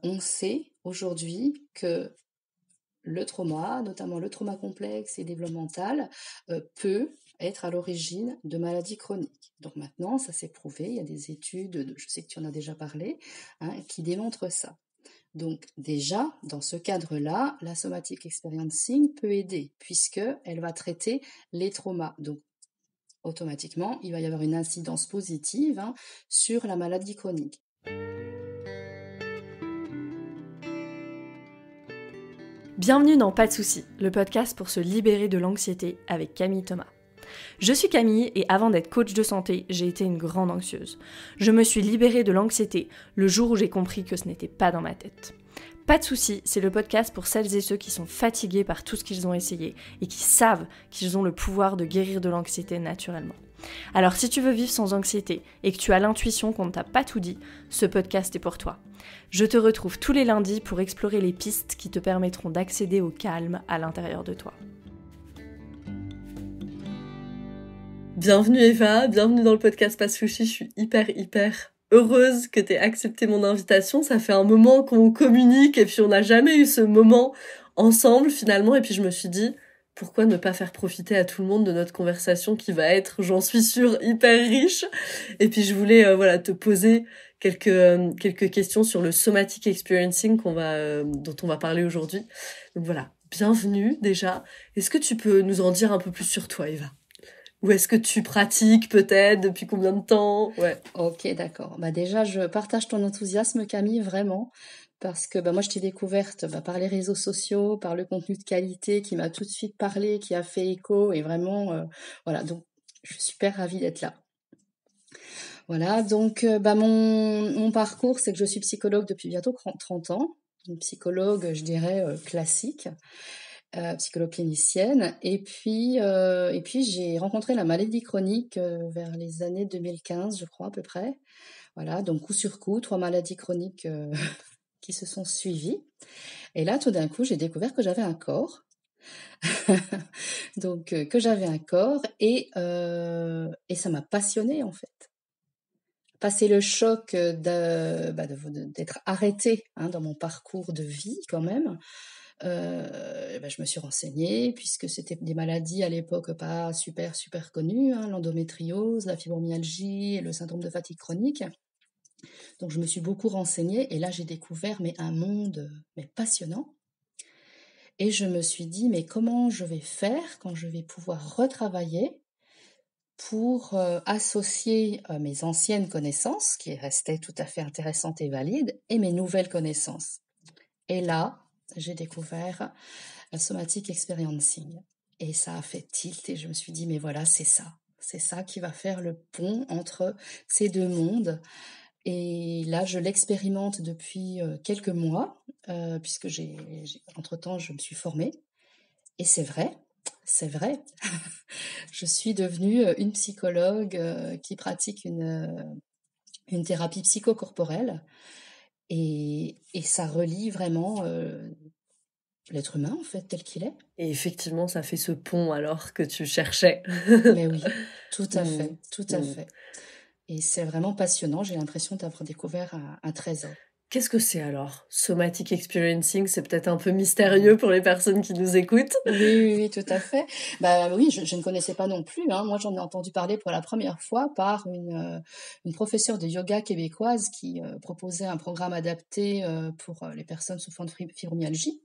on sait aujourd'hui que le trauma, notamment le trauma complexe et développemental, peut être à l'origine de maladies chroniques. Donc maintenant, ça s'est prouvé, il y a des études, je sais que tu en as déjà parlé, qui démontrent ça. Donc déjà, dans ce cadre-là, la somatic experiencing peut aider, puisqu'elle va traiter les traumas. Donc automatiquement, il va y avoir une incidence positive sur la maladie chronique. Bienvenue dans Pas de soucis, le podcast pour se libérer de l'anxiété avec Camille Thomas. Je suis Camille et avant d'être coach de santé, j'ai été une grande anxieuse. Je me suis libérée de l'anxiété le jour où j'ai compris que ce n'était pas dans ma tête. Pas de soucis, c'est le podcast pour celles et ceux qui sont fatigués par tout ce qu'ils ont essayé et qui savent qu'ils ont le pouvoir de guérir de l'anxiété naturellement. Alors si tu veux vivre sans anxiété et que tu as l'intuition qu'on ne t'a pas tout dit, ce podcast est pour toi. Je te retrouve tous les lundis pour explorer les pistes qui te permettront d'accéder au calme à l'intérieur de toi. Bienvenue Eva, bienvenue dans le podcast Pas de soucis, je suis hyper heureuse que tu aies accepté mon invitation. Ça fait un moment qu'on communique et puis on n'a jamais eu ce moment ensemble finalement et puis je me suis dit pourquoi ne pas faire profiter à tout le monde de notre conversation qui va être, j'en suis sûre, hyper riche. Et puis je voulais te poser quelques questions sur le somatic experiencing dont on va parler aujourd'hui. Donc voilà, bienvenue déjà. Est-ce que tu peux nous en dire un peu plus sur toi Eva ? Ou est-ce que tu pratiques peut-être depuis combien de temps ? Ouais. Ok, d'accord. Déjà, je partage ton enthousiasme, Camille, vraiment, parce que moi, je t'ai découverte par les réseaux sociaux, par le contenu de qualité qui m'a tout de suite parlé, qui a fait écho, et vraiment, voilà. Donc, je suis super ravie d'être là. Voilà. Donc, mon parcours, c'est que je suis psychologue depuis bientôt 30 ans, une psychologue, je dirais, classique. Psychologue clinicienne, et puis j'ai rencontré la maladie chronique vers les années 2015, je crois à peu près. Voilà, donc coup sur coup, 3 maladies chroniques qui se sont suivies. Et là, tout d'un coup, j'ai découvert que j'avais un corps. Donc que j'avais un corps et ça m'a passionnée en fait. Passer le choc d'être arrêtée dans mon parcours de vie quand même. Je me suis renseignée puisque c'était des maladies à l'époque pas super connues, l'endométriose, la fibromyalgie et le syndrome de fatigue chronique. Donc je me suis beaucoup renseignée et là j'ai découvert un monde passionnant. Et je me suis dit mais comment je vais faire quand je vais pouvoir retravailler pour associer mes anciennes connaissances qui restaient tout à fait intéressantes et valides et mes nouvelles connaissances. Et là, j'ai découvert la somatic experiencing. Et ça a fait tilt et je me suis dit, mais voilà, c'est ça qui va faire le pont entre ces deux mondes. Et là, je l'expérimente depuis quelques mois, puisque entre-temps, je me suis formée. Et c'est vrai. Je suis devenue une psychologue qui pratique une thérapie psychocorporelle. Et ça relie vraiment l'être humain, en fait, tel qu'il est. Et effectivement, ça fait ce pont alors que tu cherchais. Mais oui, tout à fait. Et c'est vraiment passionnant, j'ai l'impression d'avoir découvert un trésor. Qu'est-ce que c'est alors ? Somatic experiencing, c'est peut-être un peu mystérieux pour les personnes qui nous écoutent. Oui, tout à fait. Oui, je ne connaissais pas non plus. Moi, j'en ai entendu parler pour la première fois par une professeure de yoga québécoise qui proposait un programme adapté pour les personnes souffrant de fibromyalgie.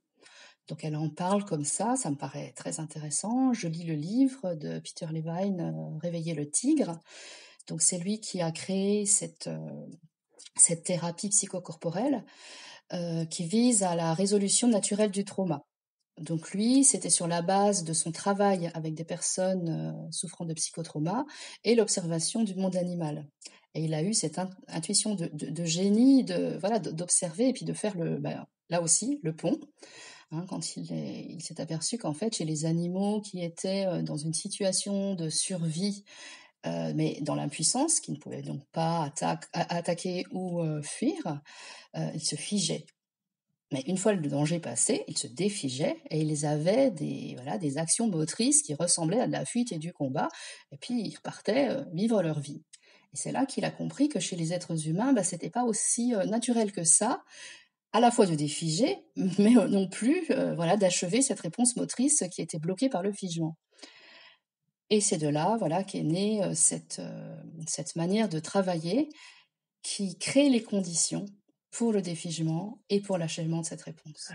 Donc elle en parle comme ça me paraît très intéressant. Je lis le livre de Peter Levine, Réveiller le tigre. Donc c'est lui qui a créé cette thérapie psychocorporelle qui vise à la résolution naturelle du trauma. Donc lui, c'était sur la base de son travail avec des personnes souffrant de psychotrauma et l'observation du monde animal. Et il a eu cette intuition de génie, d'observer et puis de faire là aussi le pont. Quand il s'est aperçu qu'en fait, chez les animaux qui étaient dans une situation de survie, mais dans l'impuissance, qui ne pouvaient donc pas attaquer ou fuir, ils se figeaient. Mais une fois le danger passé, ils se défigeaient et ils avaient des actions motrices qui ressemblaient à de la fuite et du combat, et puis ils repartaient vivre leur vie. Et c'est là qu'il a compris que chez les êtres humains, c'était pas aussi naturel que ça, à la fois de défiger, mais non plus voilà, d'achever cette réponse motrice qui était bloquée par le figement. Et c'est de là voilà, qu'est née cette manière de travailler qui crée les conditions pour le défigement et pour l'achèvement de cette réponse.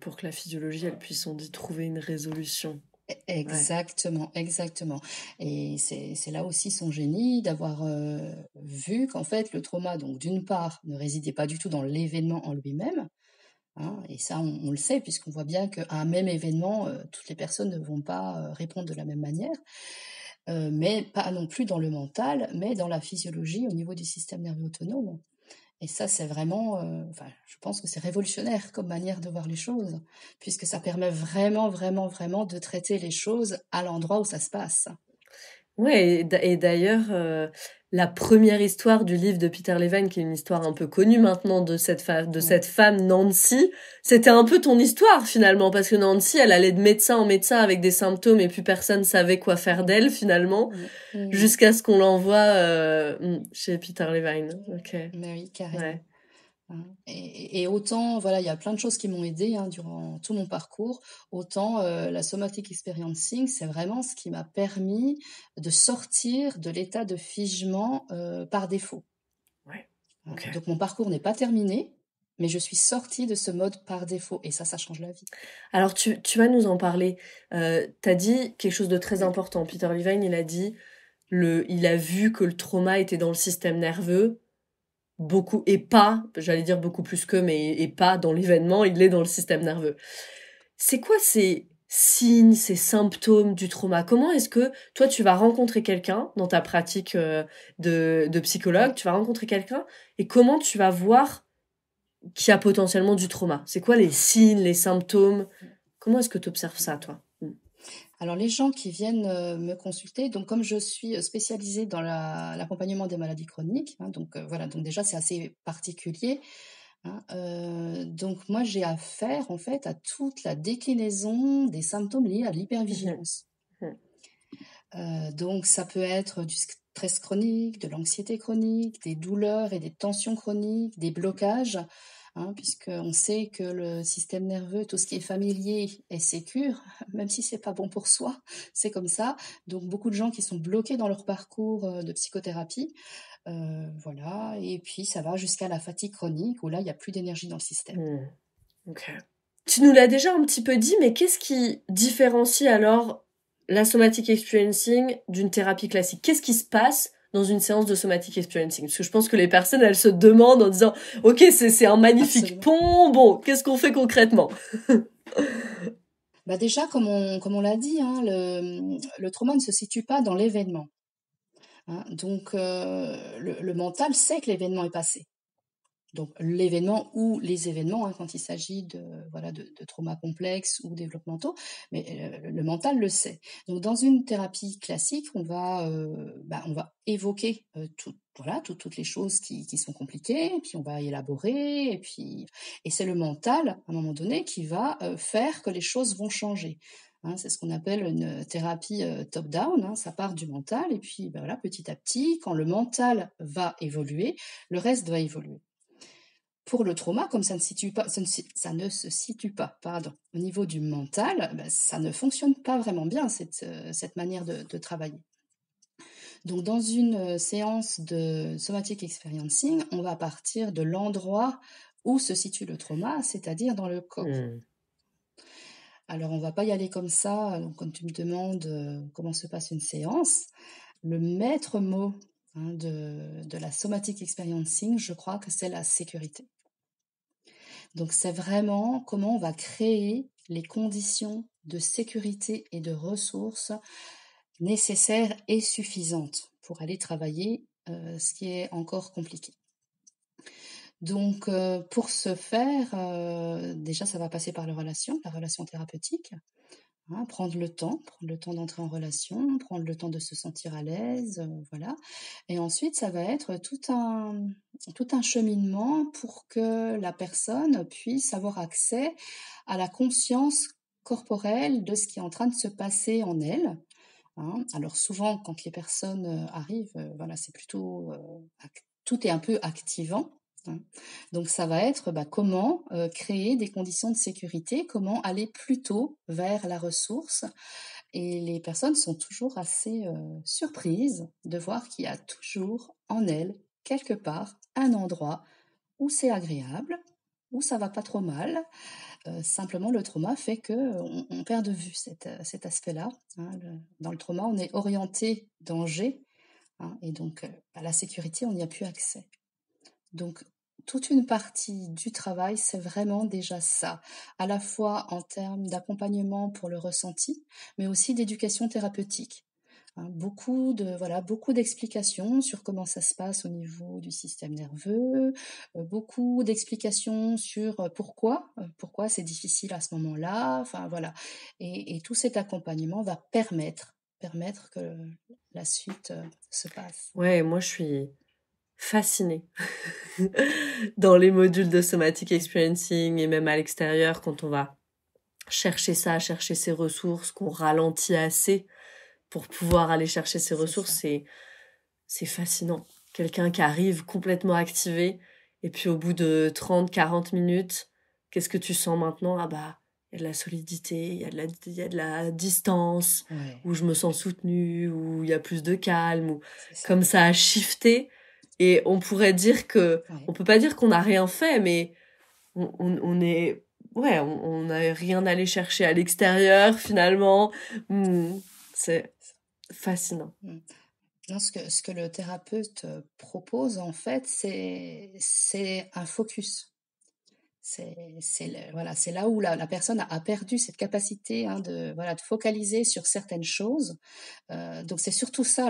Pour que la physiologie, elle puisse, on dit, trouver une résolution. Exactement, exactement. Et c'est là aussi son génie d'avoir vu qu'en fait le trauma, donc d'une part, ne résidait pas du tout dans l'événement en lui-même, hein, et ça on le sait puisqu'on voit bien qu'à un même événement, toutes les personnes ne vont pas répondre de la même manière, mais pas non plus dans le mental, mais dans la physiologie au niveau du système nerveux autonome. Et ça, c'est vraiment, enfin, je pense que c'est révolutionnaire comme manière de voir les choses, puisque ça permet vraiment, vraiment, vraiment de traiter les choses à l'endroit où ça se passe. Ouais, et d'ailleurs, la première histoire du livre de Peter Levine, qui est une histoire un peu connue maintenant de cette femme Nancy, c'était un peu ton histoire finalement, parce que Nancy, elle allait de médecin en médecin avec des symptômes et puis personne savait quoi faire d'elle finalement, jusqu'à ce qu'on l'envoie chez Peter Levine. Ok. Mais oui, carrément. Ouais. Et autant, voilà, il y a plein de choses qui m'ont aidée durant tout mon parcours, autant la somatic experiencing, c'est vraiment ce qui m'a permis de sortir de l'état de figement par défaut. Ouais. Okay. Donc mon parcours n'est pas terminé, mais je suis sortie de ce mode par défaut, et ça change la vie. Alors tu vas nous en parler. T'as dit quelque chose de très important. Peter Levine, il a dit, il a vu que le trauma était dans le système nerveux, beaucoup, et pas, j'allais dire beaucoup plus que, mais et pas dans l'événement, il est dans le système nerveux. C'est quoi ces signes, ces symptômes du trauma? Comment est-ce que toi tu vas rencontrer quelqu'un dans ta pratique de psychologue, tu vas rencontrer quelqu'un et comment tu vas voir qu'il y a potentiellement du trauma? C'est quoi les signes, les symptômes? Comment est-ce que tu observes ça, toi? Alors les gens qui viennent me consulter, donc comme je suis spécialisée dans l'accompagnement des maladies chroniques, hein, donc voilà, donc déjà c'est assez particulier, hein, donc moi j'ai affaire en fait à toute la déclinaison des symptômes liés à l'hypervigilance. Donc ça peut être du stress chronique, de l'anxiété chronique, des douleurs et des tensions chroniques, des blocages, hein, puisqu'on sait que le système nerveux, tout ce qui est familier est sécure, même si c'est pas bon pour soi, c'est comme ça. Donc beaucoup de gens qui sont bloqués dans leur parcours de psychothérapie, voilà. Et puis ça va jusqu'à la fatigue chronique où là il n'y a plus d'énergie dans le système. Ok. Tu nous l'as déjà un petit peu dit, mais qu'est-ce qui différencie alors la somatic experiencing d'une thérapie classique? Qu'est-ce qui se passe dans une séance de somatic experiencing? Parce que je pense que les personnes, elles se demandent en disant, ok, c'est un magnifique pont, bon, qu'est-ce qu'on fait concrètement? Bah déjà, comme on l'a dit, hein, le trauma ne se situe pas dans l'événement. Hein, donc le mental sait que l'événement est passé. Donc l'événement ou les événements, hein, quand il s'agit de traumas complexes ou développementaux, mais le mental le sait. Donc dans une thérapie classique, on va évoquer toutes les choses qui sont compliquées, et puis on va élaborer, et c'est le mental à un moment donné qui va faire que les choses vont changer. Hein, c'est ce qu'on appelle une thérapie top-down, hein, ça part du mental, et puis petit à petit, quand le mental va évoluer, le reste va évoluer. Pour le trauma, comme ça ne se situe pas au niveau du mental, ça ne fonctionne pas vraiment bien cette manière de travailler. Donc dans une séance de somatic experiencing, on va partir de l'endroit où se situe le trauma, c'est-à-dire dans le corps. Alors on va pas y aller comme ça, donc quand tu me demandes comment se passe une séance, le maître mot de la somatic experiencing, je crois que c'est la sécurité. Donc c'est vraiment comment on va créer les conditions de sécurité et de ressources nécessaires et suffisantes pour aller travailler ce qui est encore compliqué. Donc pour ce faire, déjà ça va passer par la relation thérapeutique. Hein, prendre le temps d'entrer en relation, prendre le temps de se sentir à l'aise, voilà. Et ensuite, ça va être tout un cheminement pour que la personne puisse avoir accès à la conscience corporelle de ce qui est en train de se passer en elle. Hein. Alors souvent, quand les personnes arrivent, c'est plutôt tout est un peu activant. hein. Donc ça va être comment créer des conditions de sécurité, comment aller plus tôt vers la ressource. Et les personnes sont toujours assez surprises de voir qu'il y a toujours en elles, quelque part, un endroit où c'est agréable, où ça va pas trop mal. Simplement, le trauma fait que on perd de vue cet aspect-là, hein. Dans le trauma, on est orienté danger, hein, et donc à la sécurité, on n'y a plus accès. Donc, toute une partie du travail, c'est vraiment déjà ça, à la fois en termes d'accompagnement pour le ressenti, mais aussi d'éducation thérapeutique, hein. Beaucoup d'explications sur comment ça se passe au niveau du système nerveux, beaucoup d'explications sur pourquoi c'est difficile à ce moment-là, enfin voilà. Et tout cet accompagnement va permettre que la suite se passe. Ouais, moi je suis fascinée dans les modules de somatic experiencing et même à l'extérieur quand on va chercher ça, chercher ses ressources, qu'on ralentit assez pour pouvoir aller chercher ses C'est ressources, ça. c'est fascinant. Quelqu'un qui arrive complètement activé et puis au bout de 30, 40 minutes, qu'est-ce que tu sens maintenant? Ah bah, il y a de la solidité, il y a de la distance, Ouais, où je me sens soutenue, où il y a plus de calme, ou c'est ça. comme ça a shifté. Et on pourrait dire que, Ouais. on peut pas dire qu'on n'a rien fait, mais on est, ouais, on n'a rien allé chercher à l'extérieur finalement. C'est fascinant. Mm. Non, ce que le thérapeute propose, en fait, c'est un focus. C'est là où la personne a perdu cette capacité, hein, de focaliser sur certaines choses. Donc c'est surtout ça,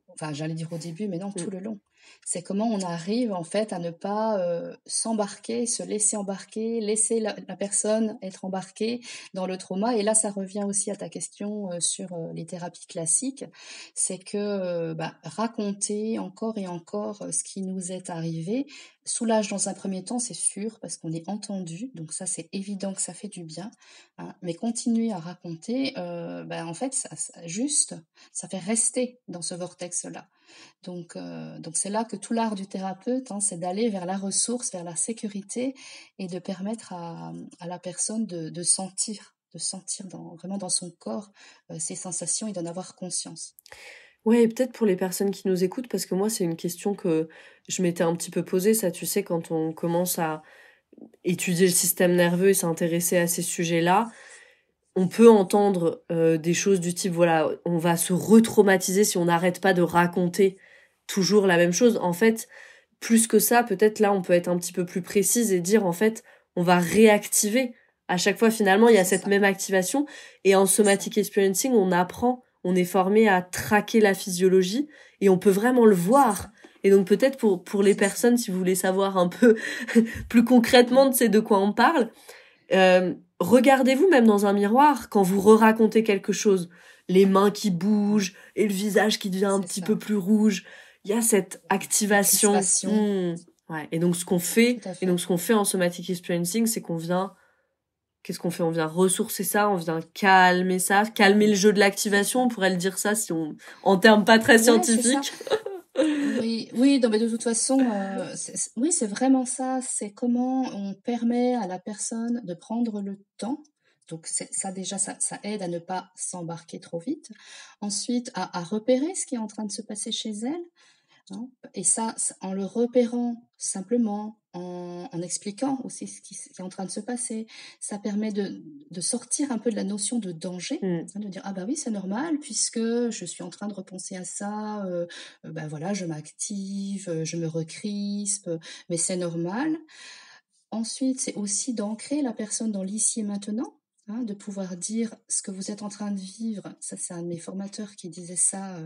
enfin j'allais dire au début, mais non, Mm. tout le long. C'est comment on arrive en fait à ne pas s'embarquer, se laisser embarquer, laisser la personne être embarquée dans le trauma. Et là, ça revient aussi à ta question sur les thérapies classiques. C'est que raconter encore et encore ce qui nous est arrivé soulage dans un premier temps, c'est sûr, parce qu'on est entendu. Donc ça, c'est évident que ça fait du bien, hein. Mais continuer à raconter, en fait, ça fait rester dans ce vortex-là. Donc c'est là que tout l'art du thérapeute, hein, c'est d'aller vers la ressource, vers la sécurité et de permettre à la personne de sentir vraiment dans son corps ces sensations et d'en avoir conscience. Ouais, et peut-être pour les personnes qui nous écoutent, parce que moi, c'est une question que je m'étais un petit peu posée, ça, tu sais, quand on commence à étudier le système nerveux et s'intéresser à ces sujets-là, on peut entendre des choses du type, voilà, on va se retraumatiser si on n'arrête pas de raconter toujours la même chose. En fait, plus que ça, peut-être là, on peut être un petit peu plus précise et dire, en fait, on va réactiver. À chaque fois, finalement, il y a C'est cette ça, même activation. Et en c'est ça. somatic experiencing, on apprend, on est formé à traquer la physiologie et on peut vraiment le C'est voir. ça, Et donc peut-être pour les c'est ça. personnes, si vous voulez savoir un peu plus concrètement Mm. de quoi on parle, regardez-vous même dans un miroir quand vous re-racontez quelque chose. Les mains qui Ouais, bougent et le visage qui devient un c'est petit ça. peu plus rouge. Il y a cette La activation. crispation, Ouais. Et donc tout à et donc fait. ce qu'on fait en somatic experiencing, c'est qu'est-ce qu'on fait? On vient ressourcer ça, on vient calmer ça, calmer Mm. le jeu de C'est l'activation, on ça. pourrait le dire ça si on, en termes pas très Ouais, c'est ça. scientifiques. Oui, oui, non, mais de toute façon, oui, c'est vraiment ça. C'est comment on permet à la personne de prendre le temps. Donc ça déjà, ça aide à ne pas s'embarquer trop vite. Ensuite, à repérer ce qui est en train de se passer chez elle, hein. Et ça, en le repérant simplement, en expliquant aussi ce qui est en train de se passer, ça permet de sortir un peu de la notion de danger, Mm. hein, de dire ah bah oui c'est normal puisque je suis en train de repenser à ça, voilà je m'active, je me recrispe, mais c'est normal. Ensuite, c'est aussi d'ancrer la personne dans l'ici et maintenant, hein, de pouvoir dire ce que vous êtes en train de vivre. Ça, c'est un de mes formateurs qui disait ça.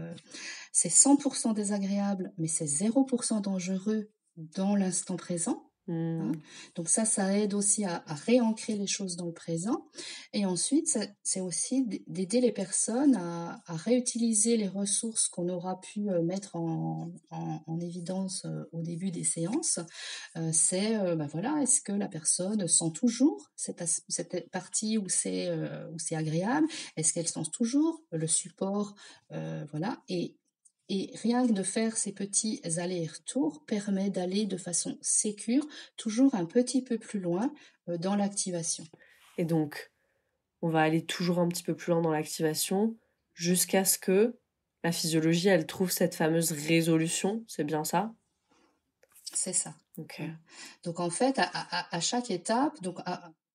C'est 100% désagréable, mais c'est 0% dangereux dans l'instant présent, hein. Mm. Donc ça aide aussi à réancrer les choses dans le présent. Et ensuite, c'est aussi d'aider les personnes à réutiliser les ressources qu'on aura pu mettre en évidence au début des séances. Voilà, est-ce que la personne sent toujours cette partie où c'est agréable? Est-ce qu'elle sent toujours le support? Voilà. Et Et rien que de faire ces petits allers-retours permet d'aller de façon sécure, toujours un petit peu plus loin dans l'activation. Et donc, on va aller toujours un petit peu plus loin dans l'activation jusqu'à ce que la physiologie, elle trouve cette fameuse résolution. C'est bien ça? C'est ça. Ok. Donc en fait, à chaque étape, donc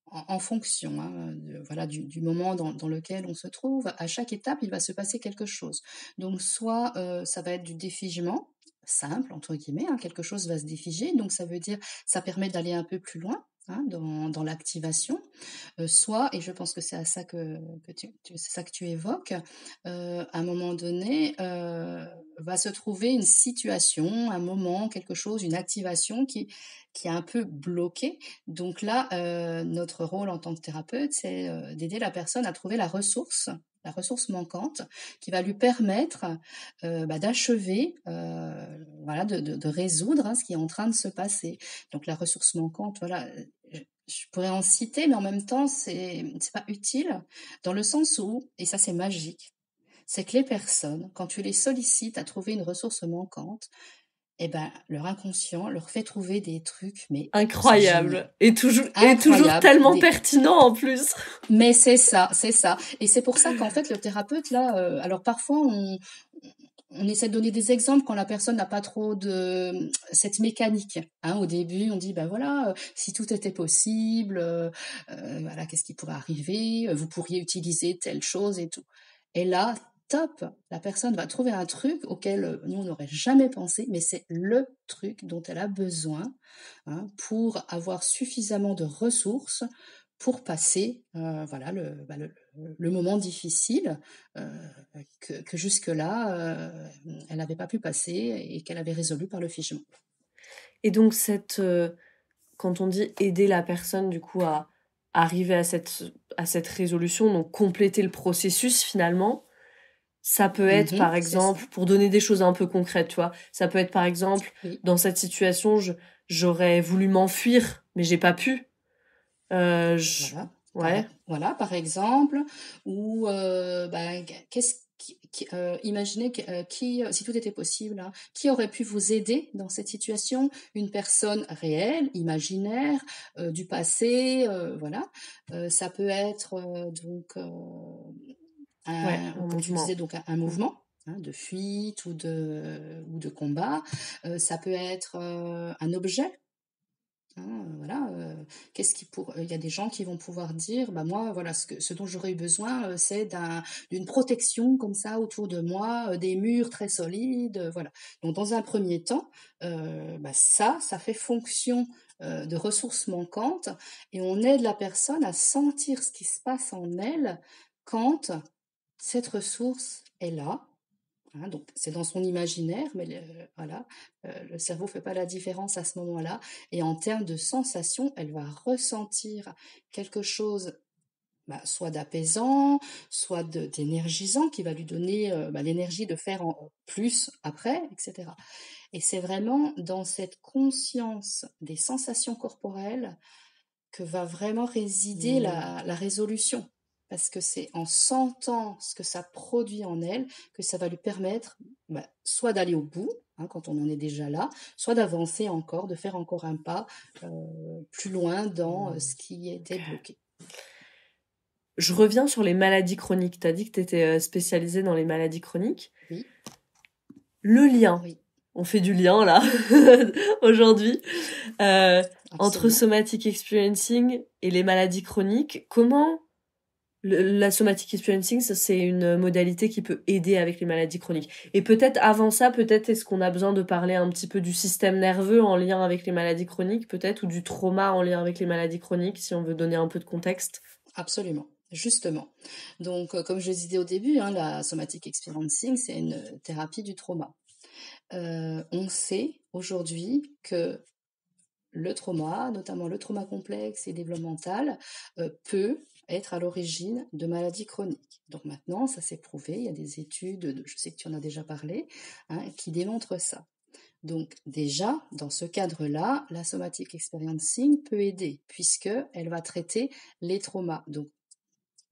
en fonction voilà, du moment dans lequel on se trouve, à chaque étape, il va se passer quelque chose. Donc soit ça va être du défigement, simple, entre guillemets, quelque chose va se défiger, donc ça veut dire ça permet d'aller un peu plus loin. Dans l'activation, soit, et je pense que c'est à ça c'est ça que tu évoques, à un moment donné, va se trouver une situation, un moment, quelque chose, une activation qui est un peu bloquée. Donc là, notre rôle en tant que thérapeute, c'est d'aider la personne à trouver la ressource manquante qui va lui permettre d'achever, voilà, de résoudre ce qui est en train de se passer. Donc la ressource manquante, voilà, je pourrais en citer, mais en même temps, c'est pas utile, dans le sens où, et ça c'est magique, c'est que les personnes, quand tu les sollicites à trouver une ressource manquante, eh ben, leur inconscient leur fait trouver des trucs, mais c'est génial. Incroyable. Et toujours Incroyable. tellement pertinent en plus. Mais c'est ça, c'est ça. Et c'est pour ça qu'en fait, le thérapeute, là, alors parfois, on essaie de donner des exemples quand la personne n'a pas trop de cette mécanique. Au début, on dit, ben voilà, si tout était possible, voilà, qu'est-ce qui pourrait arriver, vous pourriez utiliser telle chose et tout. Et là, top, la personne va trouver un truc auquel nous, on n'aurait jamais pensé, mais c'est le truc dont elle a besoin pour avoir suffisamment de ressources pour passer voilà, le moment difficile que jusque-là, elle n'avait pas pu passer et qu'elle avait résolu par le figement. Et donc, quand on dit aider la personne, du coup, à arriver à cette résolution, donc compléter le processus finalement, ça peut être, par exemple, pour donner des choses un peu concrètes, tu vois, ça peut être, par exemple, oui. Dans cette situation, j'aurais voulu m'enfuir, mais j'ai pas pu. Voilà. Ouais. Voilà, par exemple, ou imaginez si tout était possible, qui aurait pu vous aider dans cette situation? Une personne réelle, imaginaire, du passé, voilà. Ça peut être comme tu disais, donc un mouvement de fuite ou de combat. Ça peut être un objet. Voilà, il y a des gens qui vont pouvoir dire, bah moi, voilà, ce dont j'aurais eu besoin, c'est d'une protection comme ça autour de moi, des murs très solides, voilà. Donc dans un premier temps, ça fait fonction de ressources manquantes et on aide la personne à sentir ce qui se passe en elle quand cette ressource est là. Donc c'est dans son imaginaire, mais voilà, le cerveau fait pas la différence à ce moment-là. Et en termes de sensation, elle va ressentir quelque chose, soit d'apaisant, soit d'énergisant, qui va lui donner l'énergie de faire plus après, etc. Et c'est vraiment dans cette conscience des sensations corporelles que va vraiment résider la résolution. Parce que c'est en sentant ce que ça produit en elle que ça va lui permettre soit d'aller au bout, quand on en est déjà là, soit d'avancer encore, de faire encore un pas plus loin dans ce qui était bloqué. Je reviens sur les maladies chroniques. Tu as dit que tu étais spécialisée dans les maladies chroniques. Oui. Le lien. Oui. On fait du lien, là, aujourd'hui. Entre somatic experiencing et les maladies chroniques, comment la somatic experiencing, ça, c'est une modalité qui peut aider avec les maladies chroniques. Et peut-être avant ça, est-ce qu'on a besoin de parler un petit peu du système nerveux en lien avec les maladies chroniques, peut-être, ou du trauma en lien avec les maladies chroniques, si on veut donner un peu de contexte? Absolument. Justement. Donc, comme je le disais au début, la somatic experiencing, c'est une thérapie du trauma. On sait aujourd'hui que le trauma, notamment le trauma complexe et développemental, peut être à l'origine de maladies chroniques. Donc maintenant, ça s'est prouvé, il y a des études, je sais que tu en as déjà parlé, qui démontrent ça. Donc déjà, dans ce cadre-là, la somatic experiencing peut aider, puisqu'elle va traiter les traumas. Donc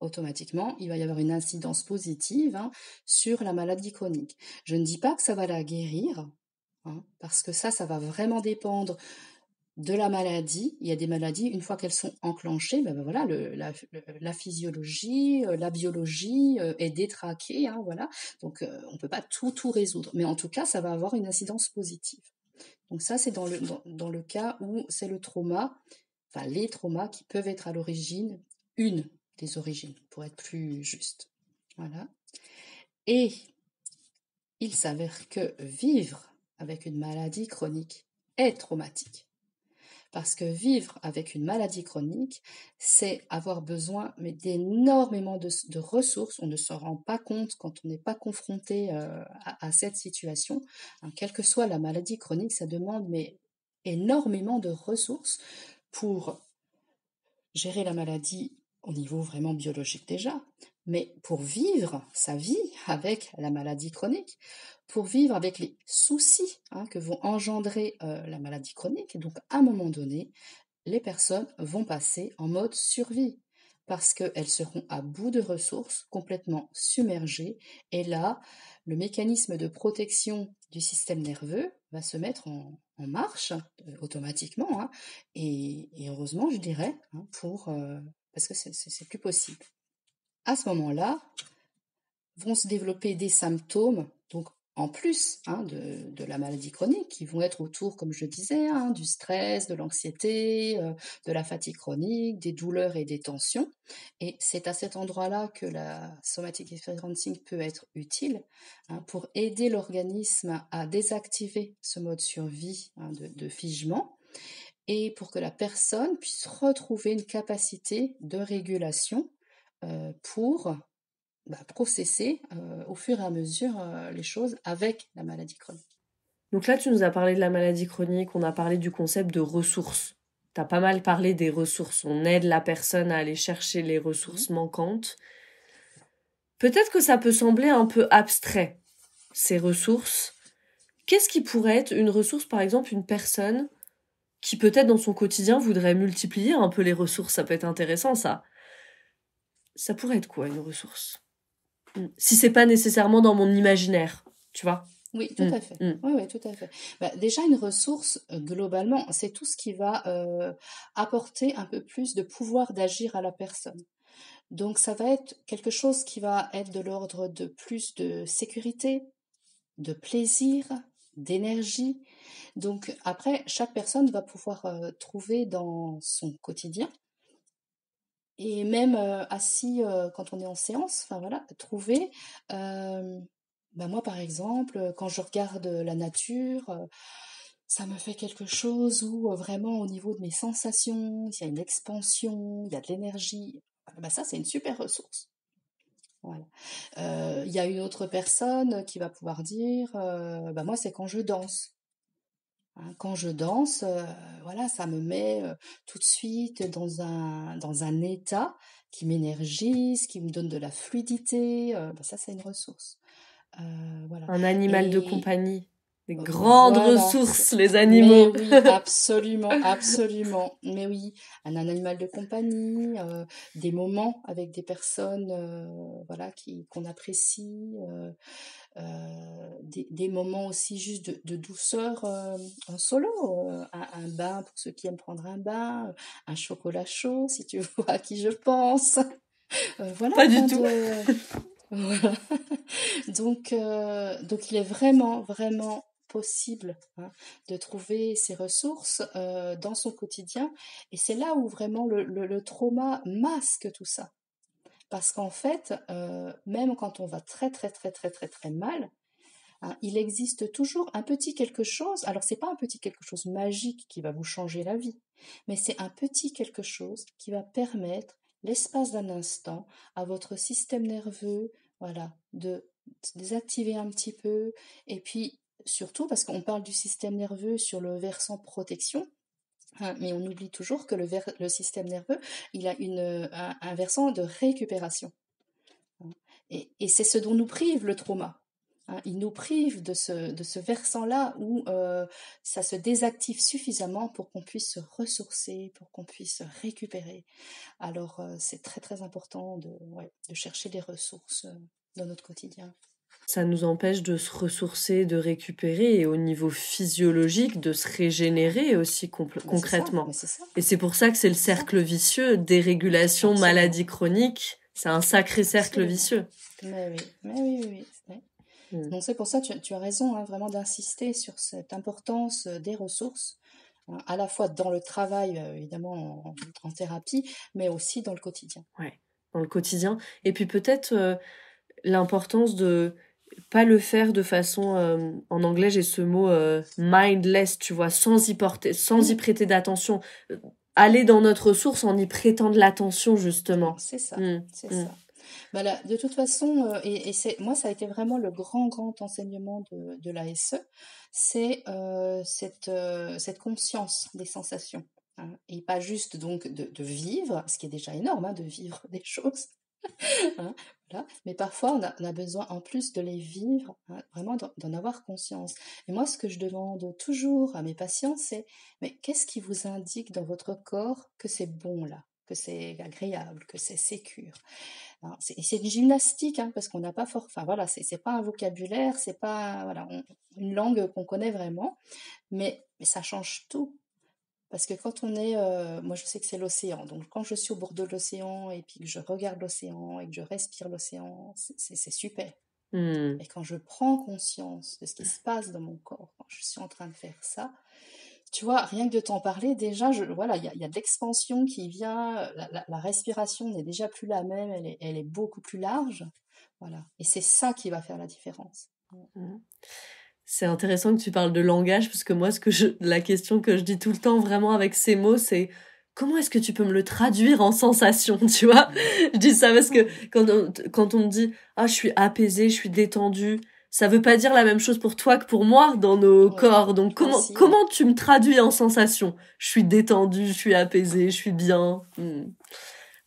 automatiquement, il va y avoir une incidence positive sur la maladie chronique. Je ne dis pas que ça va la guérir, parce que ça va vraiment dépendre de la maladie. Il y a des maladies, une fois qu'elles sont enclenchées, voilà, la physiologie, la biologie est détraquée, voilà. Donc on peut pas tout résoudre, mais en tout cas, ça va avoir une incidence positive. Donc ça, c'est dans le cas où c'est le trauma, enfin les traumas qui peuvent être à l'origine, une des origines, pour être plus juste. Voilà. Et il s'avère que vivre avec une maladie chronique est traumatique. Parce que vivre avec une maladie chronique, c'est avoir besoin d'énormément de ressources. On ne se rend pas compte quand on n'est pas confronté à cette situation. Quelle que soit la maladie chronique, ça demande énormément de ressources pour gérer la maladie au niveau vraiment biologique déjà, mais pour vivre sa vie avec la maladie chronique, pour vivre avec les soucis que vont engendrer la maladie chronique. Donc à un moment donné, les personnes vont passer en mode survie parce qu'elles seront à bout de ressources, complètement submergées. Et là, le mécanisme de protection du système nerveux va se mettre en marche automatiquement. Et heureusement, je dirais, parce que c'est plus possible. À ce moment-là, vont se développer des symptômes, donc en plus de la maladie chronique, qui vont être autour, comme je disais, du stress, de l'anxiété, de la fatigue chronique, des douleurs et des tensions. Et c'est à cet endroit-là que la somatic experiencing peut être utile pour aider l'organisme à désactiver ce mode survie de figement et pour que la personne puisse retrouver une capacité de régulation pour processer au fur et à mesure les choses avec la maladie chronique. Donc là, tu nous as parlé de la maladie chronique, on a parlé du concept de ressources. Tu as pas mal parlé des ressources. On aide la personne à aller chercher les ressources manquantes. Peut-être que ça peut sembler un peu abstrait, ces ressources. Qu'est-ce qui pourrait être une ressource, par exemple, une personne qui peut-être dans son quotidien voudrait multiplier un peu les ressources? Ça peut être intéressant, ça. Ça pourrait être quoi, une ressource? Si c'est pas nécessairement dans mon imaginaire, tu vois? Oui, tout à fait. Oui, tout à fait. Déjà, une ressource, globalement, c'est tout ce qui va apporter un peu plus de pouvoir d'agir à la personne. Donc, ça va être quelque chose qui va être de l'ordre de plus de sécurité, de plaisir, d'énergie. Donc, après, chaque personne va pouvoir trouver dans son quotidien et même assis quand on est en séance, trouver moi, par exemple, quand je regarde la nature, ça me fait quelque chose où vraiment au niveau de mes sensations, il y a une expansion, il y a de l'énergie. Ça, c'est une super ressource. Voilà. Il y a une autre personne qui va pouvoir dire, moi, c'est quand je danse. Quand je danse, ça me met tout de suite dans un état qui m'énergise, qui me donne de la fluidité. Ça, c'est une ressource. Voilà. Un animal de compagnie. Des grandes ressources, les Mais animaux. oui, absolument, absolument. Mais oui, un animal de compagnie, des moments avec des personnes, qu'on apprécie, des moments aussi juste de douceur en solo, un bain pour ceux qui aiment prendre un bain, un chocolat chaud, si tu vois à qui je pense. Pas du tout. Voilà. Donc il est vraiment, vraiment possible de trouver ces ressources dans son quotidien. Et c'est là où vraiment le trauma masque tout ça. Parce qu'en fait, même quand on va très, très, très, très, très, très mal, il existe toujours un petit quelque chose. Alors, c'est pas un petit quelque chose magique qui va vous changer la vie, mais c'est un petit quelque chose qui va permettre, l'espace d'un instant, à votre système nerveux, de désactiver un petit peu. Et puis, surtout, parce qu'on parle du système nerveux sur le versant protection, mais on oublie toujours que le système nerveux, il a un versant de récupération. Et c'est ce dont nous prive le trauma. hein. Il nous prive de ce versant-là où ça se désactive suffisamment pour qu'on puisse se ressourcer, pour qu'on puisse se récupérer. Alors, c'est très très important de chercher des ressources dans notre quotidien. Ça nous empêche de se ressourcer, de récupérer et au niveau physiologique, de se régénérer aussi concrètement. C'est ça. Et c'est pour ça que c'est le cercle vicieux, dérégulation, Absolument. maladie chronique. C'est un sacré cercle Absolument. vicieux. Mais oui. Donc c'est pour ça que tu as raison, hein, vraiment d'insister sur cette importance des ressources, hein, à la fois dans le travail, évidemment en thérapie, mais aussi dans le quotidien. Ouais, dans le quotidien. Et puis peut-être l'importance de pas le faire de façon, en anglais j'ai ce mot mindless, tu vois, sans y prêter d'attention. Aller dans notre ressource en y prêtant de l'attention, justement. C'est ça, c'est ça. Voilà, de toute façon, moi ça a été vraiment le grand enseignement de l'ASE, c'est cette conscience des sensations, hein, et pas juste donc de vivre, ce qui est déjà énorme, hein, de vivre des choses, hein, voilà. Mais parfois on a besoin en plus de les vivre, hein, vraiment d'en avoir conscience. Et moi ce que je demande toujours à mes patients, c'est mais qu'est-ce qui vous indique dans votre corps que c'est bon là, que c'est agréable, que c'est sécure? C'est une gymnastique, hein, parce qu'on n'a pas enfin voilà, c'est pas un vocabulaire, c'est pas voilà, une langue qu'on connaît vraiment, mais ça change tout. Parce que quand on est, moi je sais que c'est l'océan, donc quand je suis au bord de l'océan et puis que je regarde l'océan et que je respire l'océan, c'est super. Et quand je prends conscience de ce qui se passe dans mon corps, quand je suis en train de faire ça, tu vois, rien que de t'en parler, déjà, voilà, il y a de l'expansion qui vient, la respiration n'est déjà plus la même, elle est beaucoup plus large, voilà. Et c'est ça qui va faire la différence. C'est intéressant que tu parles de langage, parce que moi, la question que je dis tout le temps vraiment avec ces mots, c'est comment est-ce que tu peux me le traduire en sensation, tu vois? Je dis ça parce que quand on me dit je suis apaisée, je suis détendue, ça veut pas dire la même chose pour toi que pour moi dans nos corps. Donc comment tu me traduis en sensation? Je suis détendue, je suis apaisée, je suis bien.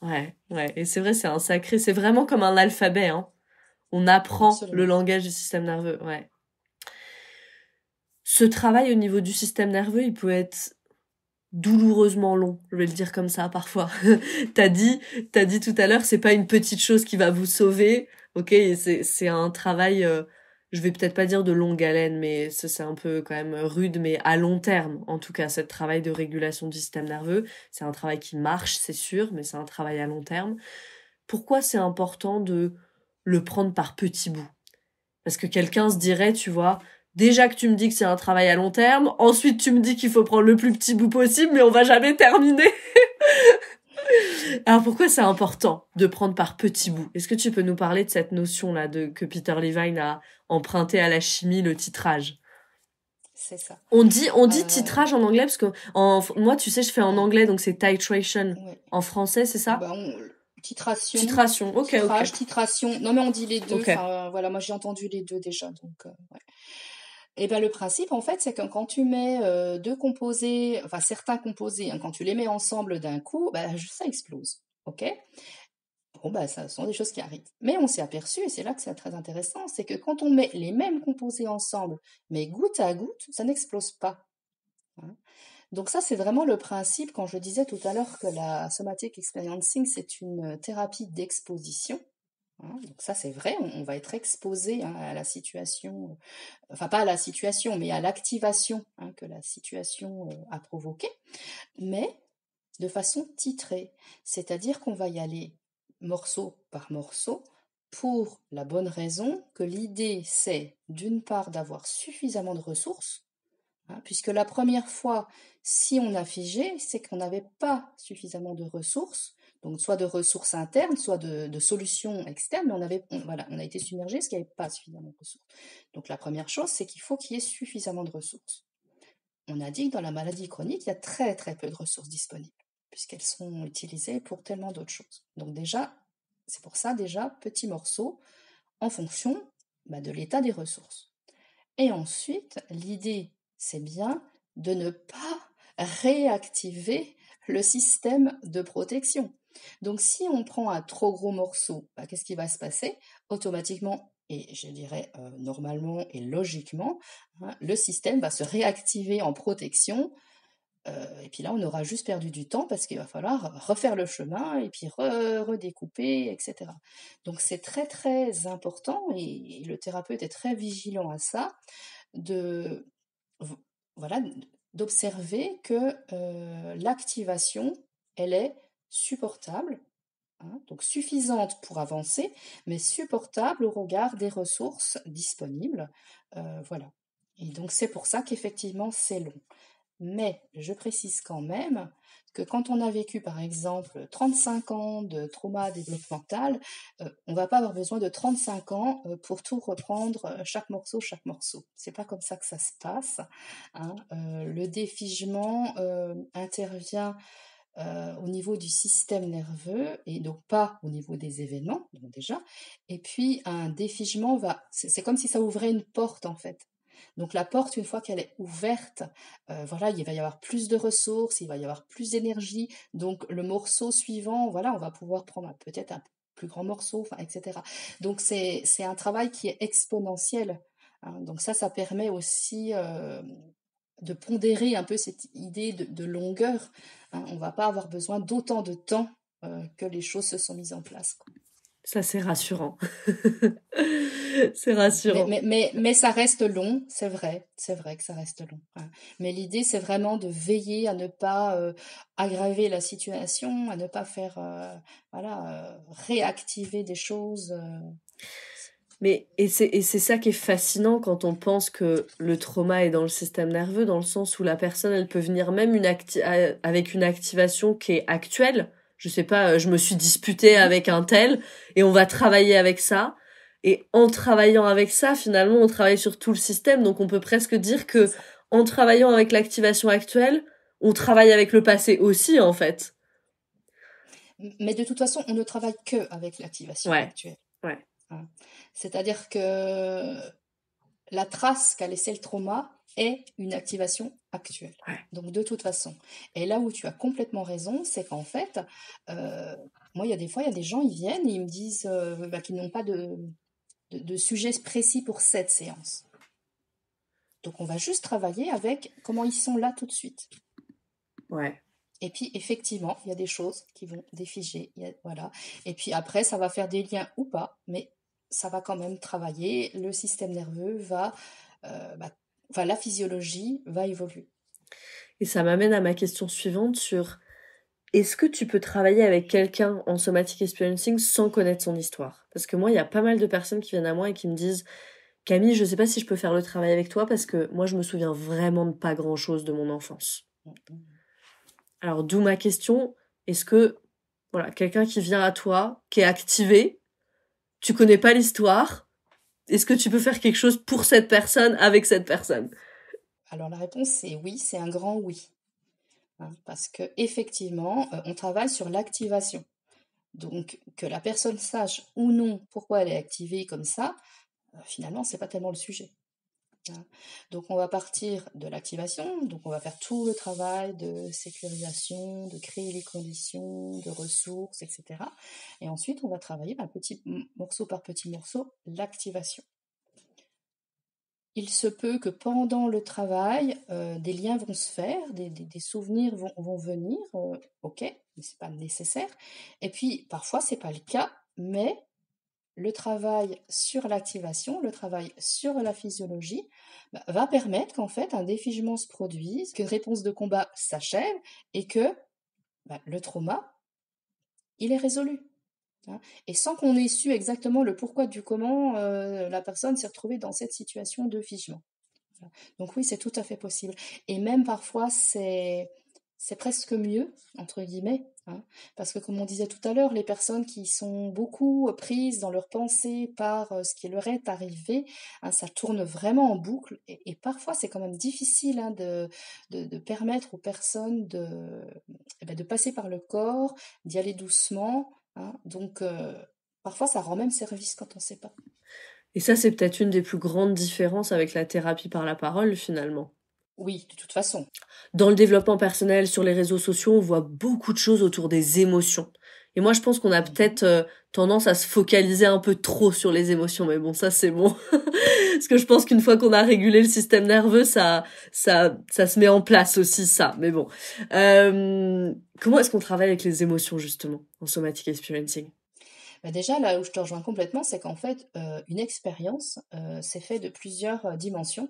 Ouais. Et c'est vrai, c'est vraiment comme un alphabet, hein. On apprend Absolument. le langage du système nerveux, ouais. Ce travail au niveau du système nerveux, il peut être douloureusement long, je vais le dire comme ça parfois. T'as dit tout à l'heure, c'est pas une petite chose qui va vous sauver, ok, c'est un travail, je vais peut-être pas dire de longue haleine, mais c'est un peu quand même rude, mais à long terme, en tout cas, ce travail de régulation du système nerveux, c'est un travail qui marche, c'est sûr, mais c'est un travail à long terme. Pourquoi c'est important de le prendre par petits bouts? Parce que quelqu'un se dirait, tu vois, déjà que tu me dis que c'est un travail à long terme, ensuite tu me dis qu'il faut prendre le plus petit bout possible, mais on va jamais terminer. Alors pourquoi c'est important de prendre par petits bouts? Est-ce que tu peux nous parler de cette notion-là que Peter Levine a emprunté à la chimie, le titrage? C'est ça. On dit titrage en anglais, parce que moi, tu sais, je fais en anglais, donc c'est titration. Ouais. En français, c'est ça? Titration. Titration. Non, mais on dit les deux. Okay. Enfin, voilà, moi j'ai entendu les deux déjà. Donc, ouais. Et ben le principe, en fait, c'est que quand tu mets deux composés, enfin certains composés, hein, quand tu les mets ensemble d'un coup, ça explose. Ok? Bon, ça sont des choses qui arrivent. Mais on s'est aperçu, et c'est là que c'est très intéressant, c'est que quand on met les mêmes composés ensemble, mais goutte à goutte, ça n'explose pas. Hein? Donc ça, c'est vraiment le principe, quand je disais tout à l'heure que la somatic experiencing, c'est une thérapie d'exposition. Hein, donc ça, c'est vrai, on va être exposé à la situation, enfin pas à la situation, mais à l'activation que la situation a provoquée, mais de façon titrée. C'est-à-dire qu'on va y aller morceau par morceau, pour la bonne raison que l'idée, c'est d'une part d'avoir suffisamment de ressources, puisque la première fois, si on a figé, c'est qu'on n'avait pas suffisamment de ressources, donc soit de ressources internes, soit de solutions externes, mais on a été submergé parce qu'il n'y avait pas suffisamment de ressources. Donc la première chose, c'est qu'il faut qu'il y ait suffisamment de ressources. On a dit que dans la maladie chronique, il y a très très peu de ressources disponibles, puisqu'elles sont utilisées pour tellement d'autres choses. Donc déjà, c'est pour ça déjà, petit morceau, en fonction de l'état des ressources. Et ensuite, l'idée, c'est bien de ne pas réactiver le système de protection. Donc si on prend un trop gros morceau, qu'est-ce qui va se passer? Automatiquement, et je dirais normalement et logiquement, hein, le système va se réactiver en protection. Et puis là, on aura juste perdu du temps parce qu'il va falloir refaire le chemin et puis redécouper, etc. Donc c'est très très important et le thérapeute est très vigilant à ça, de voilà, d'observer que l'activation, elle est supportable, hein, donc suffisante pour avancer, mais supportable au regard des ressources disponibles. Voilà. Et donc c'est pour ça qu'effectivement c'est long. Mais je précise quand même que quand on a vécu par exemple 35 ans de trauma développemental, on va pas avoir besoin de 35 ans pour tout reprendre, chaque morceau, chaque morceau. C'est pas comme ça que ça se passe, hein. Le défigement intervient au niveau du système nerveux et donc pas au niveau des événements, donc déjà. Et puis un défigement c'est comme si ça ouvrait une porte en fait. Donc la porte, une fois qu'elle est ouverte, voilà, il va y avoir plus de ressources, il va y avoir plus d'énergie. Donc le morceau suivant, voilà, on va pouvoir prendre peut-être un plus grand morceau, enfin, etc. Donc c'est un travail qui est exponentiel, hein. Donc ça permet aussi de pondérer un peu cette idée de longueur, hein. On ne va pas avoir besoin d'autant de temps que les choses se sont mises en place, quoi. Ça, c'est rassurant. C'est Mais, rassurant. mais, mais, mais ça reste long, c'est vrai que ça reste long, hein. Mais l'idée, c'est vraiment de veiller à ne pas aggraver la situation, à ne pas faire, voilà, réactiver des choses. Mais, et c'est ça qui est fascinant quand on pense que le trauma est dans le système nerveux, dans le sens où la personne, elle peut venir même avec une activation qui est actuelle. Je sais pas, je me suis disputée Mhm. avec un tel, et on va travailler avec ça. Et en travaillant avec ça, finalement, on travaille sur tout le système. Donc on peut presque dire C'est que, ça. en travaillant avec l'activation actuelle, on travaille avec le passé aussi, en fait. Mais de toute façon, on ne travaille que avec l'activation Ouais, actuelle, ouais, hein. C'est-à-dire que la trace qu'a laissé le trauma est une activation actuelle. ouais. Donc de toute façon. Et là où tu as complètement raison, c'est qu'en fait, euh, moi, il y a des fois, il y a des gens, ils viennent et ils me disent qu'ils n'ont pas de sujet précis pour cette séance. Donc on va juste travailler avec comment ils sont là tout de suite. Ouais. Et puis effectivement, il y a des choses qui vont défiger, voilà. Et puis après, ça va faire des liens ou pas, mais ça va quand même travailler. Le système nerveux enfin la physiologie va évoluer. Et ça m'amène à ma question suivante sur: est-ce que tu peux travailler avec quelqu'un en somatic experiencing sans connaître son histoire? Parce que moi, il y a pas mal de personnes qui viennent à moi et qui me disent: Camille, je sais pas si je peux faire le travail avec toi parce que moi, je me souviens vraiment de pas grand-chose de mon enfance. Alors, d'où ma question: est-ce que, voilà, quelqu'un qui vient à toi, qui est activé, tu connais pas l'histoire, est-ce que tu peux faire quelque chose pour cette personne, avec cette personne? Alors la réponse c'est oui, c'est un grand oui, hein, parce que effectivement, on travaille sur l'activation. Donc que la personne sache ou non pourquoi elle est activée comme ça, finalement c'est pas tellement le sujet, hein. Donc on va partir de l'activation, donc on va faire tout le travail de sécurisation, de créer les conditions, de ressources, etc. Et ensuite on va travailler petit morceau par petit morceau l'activation. Il se peut que pendant le travail, des liens vont se faire, des souvenirs vont venir, ok, mais c'est pas nécessaire. Et puis parfois c'est pas le cas, mais le travail sur l'activation, le travail sur la physiologie, va permettre qu'en fait un défigement se produise, qu'une réponse de combat s'achève et que le trauma, il est résolu, hein. Et sans qu'on ait su exactement le pourquoi du comment la personne s'est retrouvée dans cette situation de figement. Donc oui, c'est tout à fait possible. Et même parfois, c'est presque mieux, entre guillemets, hein, parce que comme on disait tout à l'heure, les personnes qui sont beaucoup prises dans leurs pensées par ce qui leur est arrivé, hein, ça tourne vraiment en boucle. Et parfois, c'est quand même difficile, hein, de permettre aux personnes de passer par le corps, d'y aller doucement, hein. Donc, parfois, ça rend même service quand on ne sait pas. Et ça, c'est peut-être une des plus grandes différences avec la thérapie par la parole, finalement. Oui, de toute façon. Dans le développement personnel, sur les réseaux sociaux, on voit beaucoup de choses autour des émotions. Et moi, je pense qu'on a peut-être tendance à se focaliser un peu trop sur les émotions. Mais bon, ça, c'est bon. Parce que je pense qu'une fois qu'on a régulé le système nerveux, ça se met en place aussi, ça. Mais bon. Comment est-ce qu'on travaille avec les émotions, justement, en somatic experiencing? Bah déjà, là où je te rejoins complètement, c'est qu'en fait, une expérience, c'est fait de plusieurs dimensions.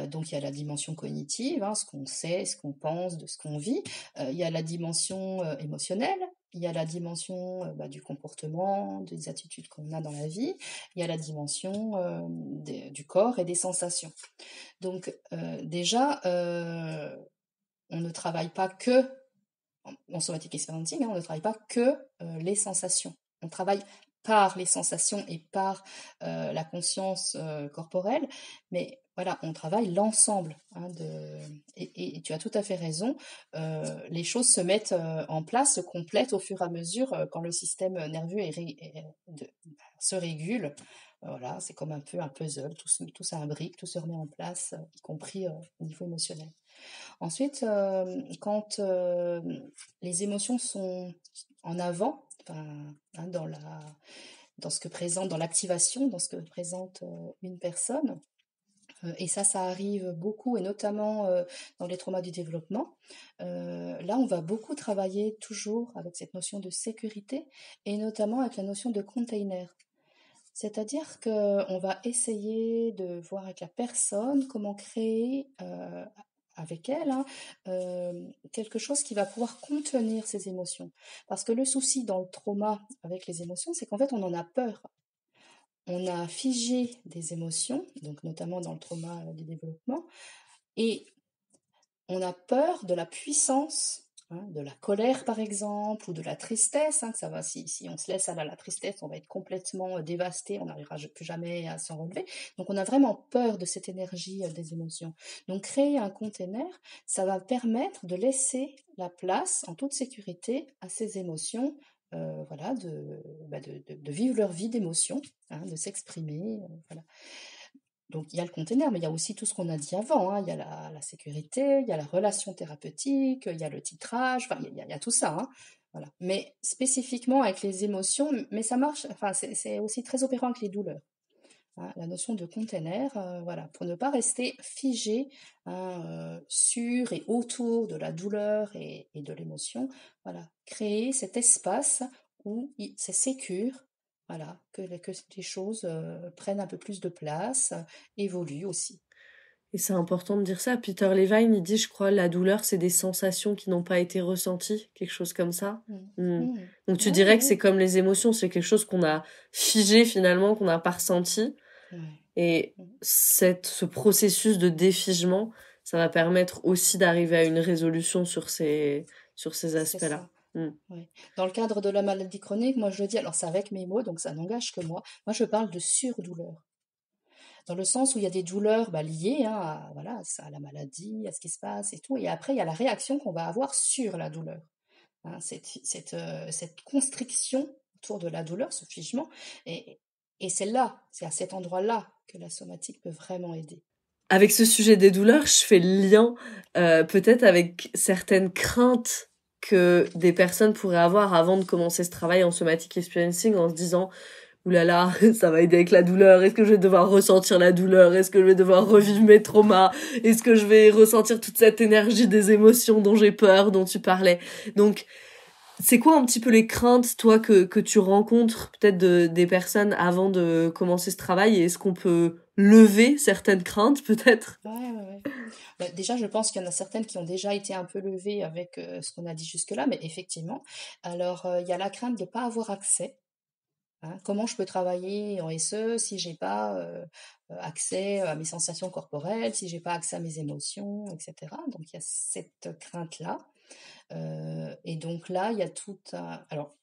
Donc il y a la dimension cognitive, hein, ce qu'on sait, ce qu'on pense, de ce qu'on vit. Il y a la dimension émotionnelle, il y a la dimension du comportement, des attitudes qu'on a dans la vie, il y a la dimension du corps et des sensations. Donc déjà, on ne travaille pas que en somatic experiencing, hein, on ne travaille pas que les sensations. On travaille par les sensations et par la conscience corporelle, mais voilà, on travaille l'ensemble. Et tu as tout à fait raison, les choses se mettent en place, se complètent au fur et à mesure quand le système nerveux se régule. Voilà, c'est comme un peu un puzzle, tout s'imbrique, tout se remet en place, y compris au niveau émotionnel. Ensuite, quand les émotions sont en avant, hein, dans ce que présente, dans l'activation, dans ce que présente une personne, et ça arrive beaucoup, et notamment dans les traumas du développement. Là, on va beaucoup travailler toujours avec cette notion de sécurité, et notamment avec la notion de container. C'est-à-dire qu'on va essayer de voir avec la personne comment créer avec elle quelque chose qui va pouvoir contenir ses émotions. Parce que le souci dans le trauma avec les émotions, c'est qu'en fait, on en a peur. On a figé des émotions, donc notamment dans le trauma du développement, et on a peur de la puissance, hein, de la colère par exemple, ou de la tristesse, hein, que ça va, si on se laisse aller à la tristesse, on va être complètement dévasté, on n'arrivera plus jamais à s'en relever. Donc on a vraiment peur de cette énergie des émotions. Donc créer un container, ça va permettre de laisser la place en toute sécurité à ces émotions, voilà, de vivre leur vie d'émotions, hein, de s'exprimer, voilà. Donc il y a le container, mais il y a aussi tout ce qu'on a dit avant, hein. Il y a la sécurité, il y a la relation thérapeutique, il y a le titrage, enfin il y a tout ça, hein. Voilà. Mais spécifiquement avec les émotions, mais ça marche, enfin c'est aussi très opérant avec les douleurs, hein. La notion de container, voilà, pour ne pas rester figé, hein, sur et autour de la douleur et de l'émotion, voilà, créer cet espace où c'est sécure, voilà, que les choses prennent un peu plus de place, évoluent aussi. Et c'est important de dire ça. Peter Levine, il dit, je crois, la douleur, c'est des sensations qui n'ont pas été ressenties, quelque chose comme ça. Mm. Mm. Mm. Donc tu Ouais, dirais que ouais, c'est comme les émotions, c'est quelque chose qu'on a figé finalement, qu'on n'a pas ressenti. ouais. Et Mm. ce processus de défigement, ça va permettre aussi d'arriver à une résolution sur ces C'est aspects-là. ça. Mm. Ouais. Dans le cadre de la maladie chronique, moi je le dis, alors c'est avec mes mots, donc ça n'engage que moi je parle de surdouleur. Dans le sens où il y a des douleurs liées, hein, voilà, à la maladie, à ce qui se passe et tout. Et après, il y a la réaction qu'on va avoir sur la douleur, hein, cette constriction autour de la douleur, ce figement. Et c'est à cet endroit-là que la somatique peut vraiment aider. Avec ce sujet des douleurs, je fais le lien peut-être avec certaines craintes que des personnes pourraient avoir avant de commencer ce travail en somatic experiencing, en se disant ouh là là, ça va aider avec la douleur, est-ce que je vais devoir ressentir la douleur, est-ce que je vais devoir revivre mes traumas, est-ce que je vais ressentir toute cette énergie des émotions dont j'ai peur, dont tu parlais. Donc c'est quoi un petit peu les craintes, toi, que tu rencontres peut-être des personnes avant de commencer ce travail, et est-ce qu'on peut lever certaines craintes peut-être? Ouais, ouais, ouais. Déjà, je pense qu'il y en a certaines qui ont déjà été un peu levées avec ce qu'on a dit jusque-là, mais effectivement. Alors, il y a la crainte de ne pas avoir accès. Hein. Comment je peux travailler en SE si j'ai pas accès à mes sensations corporelles, si j'ai pas accès à mes émotions, etc. Donc il y a cette crainte-là. Et donc là, il y a tout un... Alors,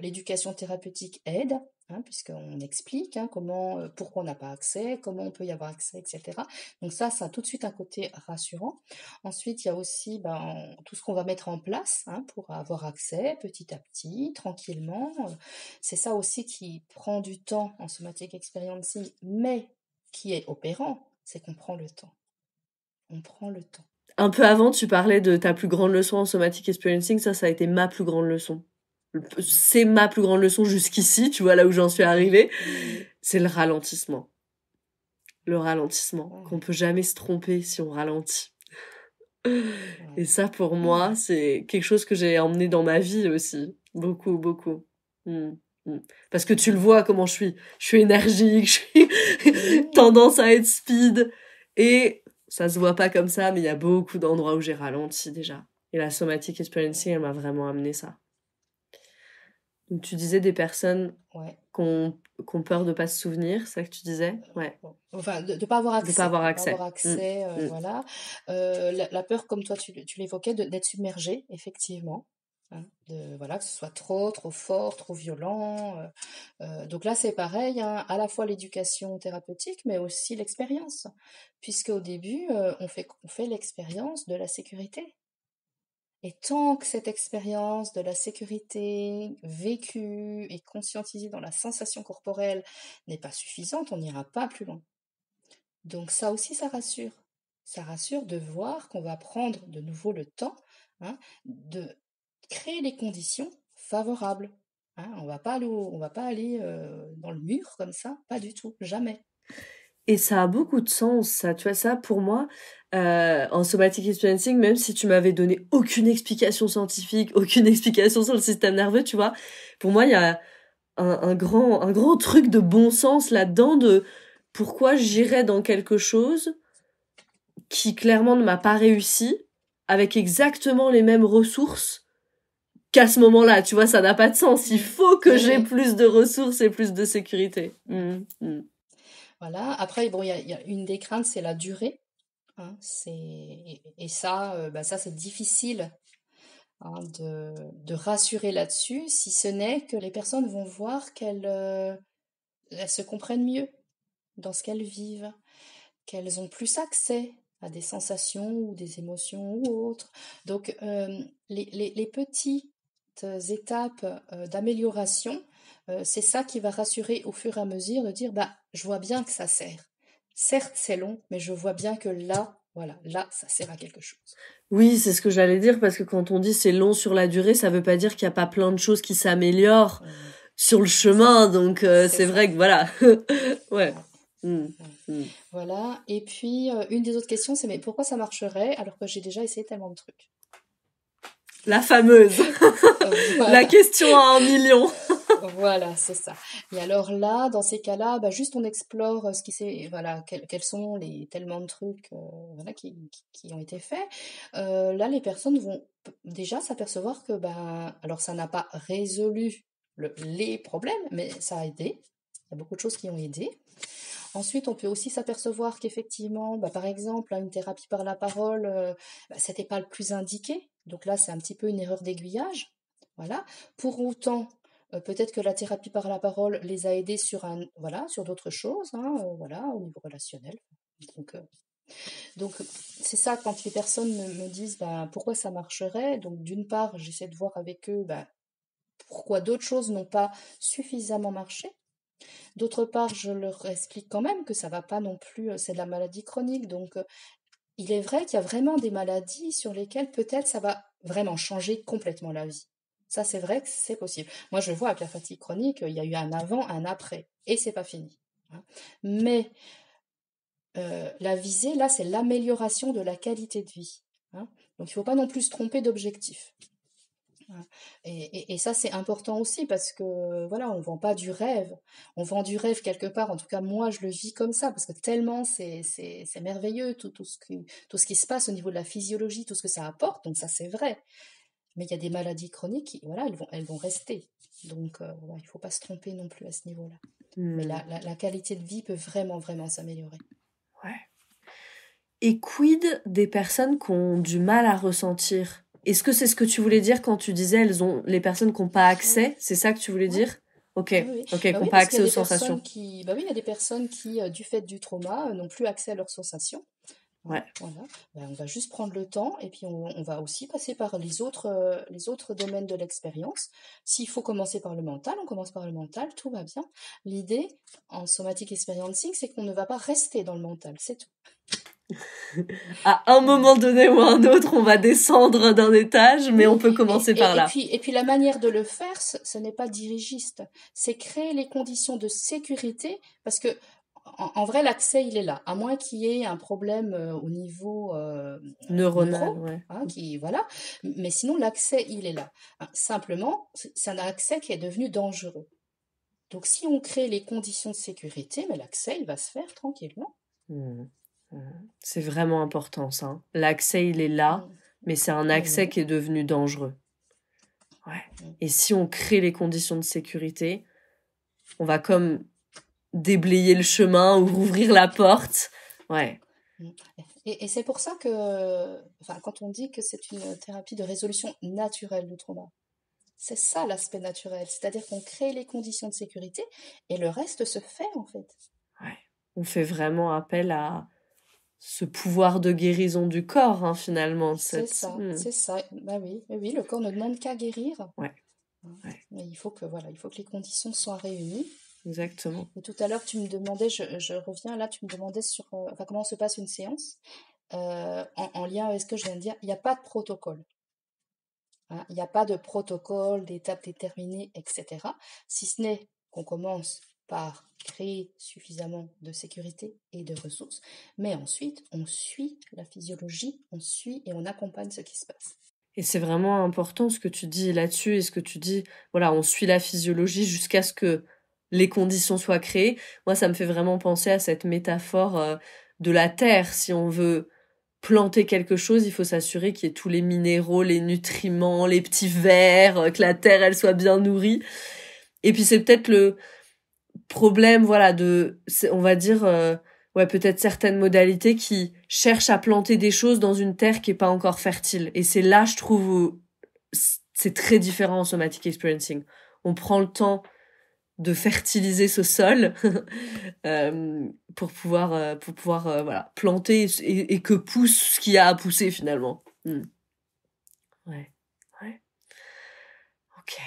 l'éducation thérapeutique aide, hein, puisqu'on explique pourquoi on n'a pas accès, comment on peut y avoir accès, etc. Donc ça a tout de suite un côté rassurant. Ensuite, il y a aussi tout ce qu'on va mettre en place, hein, pour avoir accès petit à petit, tranquillement. C'est ça aussi qui prend du temps en somatic experiencing, mais qui est opérant, c'est qu'on prend le temps. On prend le temps. Un peu avant, tu parlais de ta plus grande leçon en somatic experiencing, ça a été ma plus grande leçon. c'est ma plus grande leçon jusqu'ici, tu vois, là où j'en suis arrivée, Oui. c'est le ralentissement. Le ralentissement, Ouais, qu'on peut jamais se tromper si on ralentit. Et ouais. ça, pour moi, Ouais. c'est quelque chose que j'ai emmené dans ma vie aussi. Beaucoup, beaucoup. Mm, mm. Parce que tu le vois comment je suis. Je suis énergique, je suis Oui. tendance à être speed. Et ça se voit pas comme ça, mais il y a beaucoup d'endroits où j'ai ralenti déjà. Et la somatic experiencing, elle m'a vraiment amené ça. Donc tu disais des personnes Ouais. qui ont peur de pas se souvenir, c'est ça que tu disais? Ouais. Bon. Enfin, de pas avoir De pas accès, avoir de pas avoir accès. Mm, accès, mm. voilà. La peur, comme toi tu l'évoquais, d'être submergé, effectivement. Hein, voilà, que ce soit trop fort, trop violent. Donc là, c'est pareil, hein, à la fois l'éducation thérapeutique, mais aussi l'expérience, puisque au début, on fait l'expérience de la sécurité. Et tant que cette expérience de la sécurité vécue et conscientisée dans la sensation corporelle n'est pas suffisante, on n'ira pas plus loin. Donc ça aussi, ça rassure. Ça rassure de voir qu'on va prendre de nouveau le temps, hein, de créer les conditions favorables. Hein. On va pas aller dans le mur comme ça, pas du tout, jamais. Et ça a beaucoup de sens, ça. Tu vois, ça, pour moi, en somatic experiencing, même si tu m'avais donné aucune explication scientifique, aucune explication sur le système nerveux, tu vois, pour moi, il y a un grand truc de bon sens là-dedans de pourquoi j'irais dans quelque chose qui clairement ne m'a pas réussi avec exactement les mêmes ressources qu'à ce moment-là. Tu vois, ça n'a pas de sens. Il Mm. faut que Oui, j'ai oui. plus de ressources et plus de sécurité. Voilà. Après, bon, il y a une des craintes, c'est la durée. Hein, et ça, ça c'est difficile, hein, de rassurer là-dessus, si ce n'est que les personnes vont voir elles se comprennent mieux dans ce qu'elles vivent, qu'elles ont plus accès à des sensations ou des émotions ou autres. Donc, les petites étapes d'amélioration, c'est ça qui va rassurer au fur et à mesure de dire, bah, je vois bien que ça sert. Certes, c'est long, mais je vois bien que là, voilà, là, ça sert à quelque chose. Oui, c'est ce que j'allais dire parce que quand on dit c'est long sur la durée, ça veut pas dire qu'il y a pas plein de choses qui s'améliorent Mmh. sur le C'est ça, chemin. Donc c'est c'est ça. vrai que voilà. Ouais. Ouais, Mm, ouais. mm. Voilà. Et puis, une des autres questions, c'est mais pourquoi ça marcherait alors que j'ai déjà essayé tellement de trucs? La fameuse. La Voilà. question à 1 million. Voilà, c'est ça. Et alors là, dans ces cas-là, bah, juste on explore ce qui s'est, voilà, quels sont les tellement de trucs, voilà, qui ont été faits. Là, les personnes vont déjà s'apercevoir que, ben, alors ça n'a pas résolu les problèmes, mais ça a aidé. Il y a beaucoup de choses qui ont aidé. Ensuite, on peut aussi s'apercevoir qu'effectivement, bah, par exemple, une thérapie par la parole, c'était pas le plus indiqué. Donc là, c'est un petit peu une erreur d'aiguillage. Voilà. Pour autant, peut-être que la thérapie par la parole les a aidés voilà, sur d'autres choses, hein, voilà, au niveau relationnel. Donc, euh, donc, c'est ça quand les personnes me disent, bah, pourquoi ça marcherait. Donc, d'une part, j'essaie de voir avec eux, bah, pourquoi d'autres choses n'ont pas suffisamment marché. D'autre part, je leur explique quand même que ça va pas non plus, c'est de la maladie chronique. Donc, il est vrai qu'il y a vraiment des maladies sur lesquelles peut-être ça va vraiment changer complètement la vie. Ça, c'est vrai que c'est possible. Moi, je vois avec la fatigue chronique, il y a eu un avant, un après, et c'est pas fini. Hein. Mais la visée, là, c'est l'amélioration de la qualité de vie. Hein. Donc, il ne faut pas non plus se tromper d'objectif. Hein. Et ça, c'est important aussi parce que, voilà, on vend pas du rêve. On vend du rêve quelque part. En tout cas, moi, je le vis comme ça parce que tellement c'est merveilleux tout ce qui se passe au niveau de la physiologie, tout ce que ça apporte. Donc ça, c'est vrai. Mais il y a des maladies chroniques qui, voilà, elles vont rester. Donc, voilà, il faut pas se tromper non plus à ce niveau-là. Mais Mm. la qualité de vie peut vraiment, vraiment s'améliorer. Ouais. Et quid des personnes qui ont du mal à ressentir? Est-ce que c'est ce que tu voulais dire quand tu disais elles ont les personnes qui n'ont pas Oui, accès? C'est ça que tu voulais ouais. dire? Ok, Oui, oui. ok, qui Bah n'ont oui, pas parce qu'il y accès a aux des personnes sensations. qui, bah oui, il y a des personnes qui, du fait du trauma, n'ont plus accès à leurs sensations. Hein, Ouais. voilà. Ben, on va juste prendre le temps et puis on va aussi passer par les autres domaines de l'expérience. S'il faut commencer par le mental, on commence par le mental, tout va bien. L'idée en somatic experiencing, c'est qu'on ne va pas rester dans le mental, c'est tout. À un moment donné ou à un autre, on va descendre d'un étage, mais on peut commencer par là. Et puis la manière de le faire, ce n'est pas dirigiste. C'est créer les conditions de sécurité, parce que en vrai, l'accès, il est là. À moins qu'il y ait un problème au niveau Neuronal, neuro, ouais. voilà. Mais sinon, l'accès, il est là. Simplement, c'est un accès qui est devenu dangereux. Donc, si on crée les conditions de sécurité, mais l'accès, il va se faire tranquillement. Mmh. C'est vraiment important, ça. Hein. L'accès, il est là, mais c'est un accès qui est devenu dangereux. Ouais. Et si on crée les conditions de sécurité, on va comme déblayer le chemin ou rouvrir la porte. Ouais. Et c'est pour ça que, quand on dit que c'est une thérapie de résolution naturelle du trauma, c'est ça l'aspect naturel. C'est-à-dire qu'on crée les conditions de sécurité et le reste se fait, en fait. Ouais. On fait vraiment appel à ce pouvoir de guérison du corps, hein, finalement. C'est ça. Bah oui, le corps ne demande qu'à guérir. Ouais. Mais il faut que les conditions soient réunies. Exactement. Et tout à l'heure, tu me demandais, je reviens là, tu me demandais sur comment se passe une séance. En lien avec ce que je viens de dire, il n'y a pas de protocole. Il n'y a pas de protocole, d'étapes déterminées, etc. Si ce n'est qu'on commence par créer suffisamment de sécurité et de ressources, mais ensuite on suit la physiologie, on suit et on accompagne ce qui se passe. Et c'est vraiment important ce que tu dis là-dessus et ce que tu dis, voilà, on suit la physiologie jusqu'à ce que les conditions soient créées. Moi, ça me fait vraiment penser à cette métaphore de la terre. Si on veut planter quelque chose, il faut s'assurer qu'il y ait tous les minéraux, les nutriments, les petits vers, que la terre, elle soit bien nourrie. Et puis c'est peut-être le problème, voilà, on va dire, peut-être certaines modalités qui cherchent à planter des choses dans une terre qui est pas encore fertile. Et c'est là, je trouve, où c'est très différent en somatic experiencing. On prend le temps de fertiliser ce sol pour pouvoir voilà, planter et que pousse ce qu'il y a à pousser finalement. Ouais. Ok.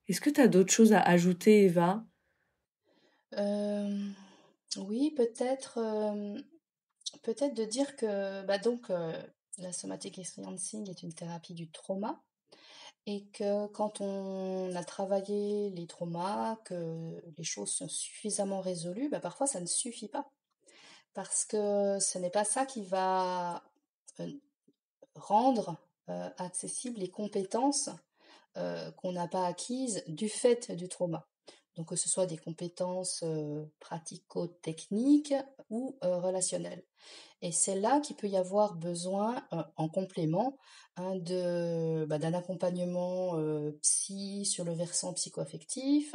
Est-ce que tu as d'autres choses à ajouter, Eva? Oui, peut-être de dire que la somatic experiencing est une thérapie du trauma. Et que quand on a travaillé les traumas, que les choses sont suffisamment résolues, parfois ça ne suffit pas. Parce que ce n'est pas ça qui va rendre accessibles les compétences qu'on n'a pas acquises du fait du trauma. Donc que ce soit des compétences pratico-techniques ou relationnelles. Et c'est là qu'il peut y avoir besoin, en complément, d'un accompagnement psy sur le versant psychoaffectif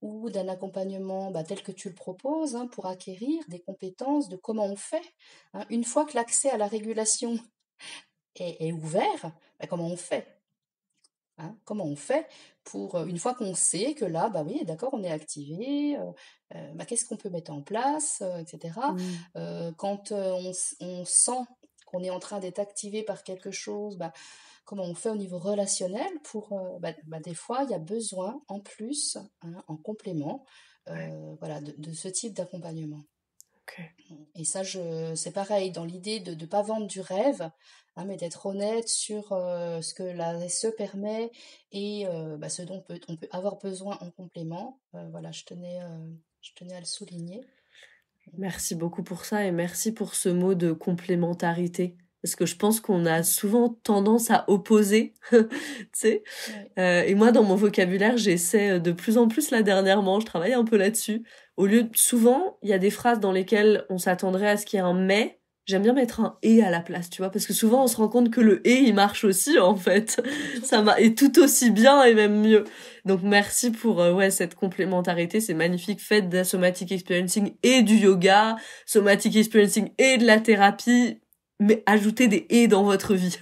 ou d'un accompagnement tel que tu le proposes pour acquérir des compétences de comment on fait. Une fois que l'accès à la régulation est ouvert, comment on fait? Comment on fait pour, une fois qu'on sait que là, oui, d'accord, on est activé, qu'est-ce qu'on peut mettre en place, etc. Quand on sent qu'on est en train d'être activé par quelque chose, comment on fait au niveau relationnel pour, des fois, il y a besoin en plus, en complément, de ce type d'accompagnement. Okay. Et ça, c'est pareil, dans l'idée de ne pas vendre du rêve, mais d'être honnête sur ce que la SE permet et ce dont on peut avoir besoin en complément. Je tenais à le souligner. Merci beaucoup pour ça et merci pour ce mot de complémentarité. Parce que je pense qu'on a souvent tendance à opposer, tu sais. Et moi, dans mon vocabulaire, j'essaie de plus en plus là dernièrement, je travaille un peu là-dessus. Au lieu de, souvent, il y a des phrases dans lesquelles on s'attendrait à ce qu'il y ait un mais. J'aime bien mettre un et à la place, tu vois, parce que souvent on se rend compte que le et il marche aussi en fait. Et tout aussi bien et même mieux. Donc merci pour cette complémentarité, c'est magnifique. Faites de la somatic experiencing et du yoga, somatic experiencing et de la thérapie, mais ajoutez des et dans votre vie.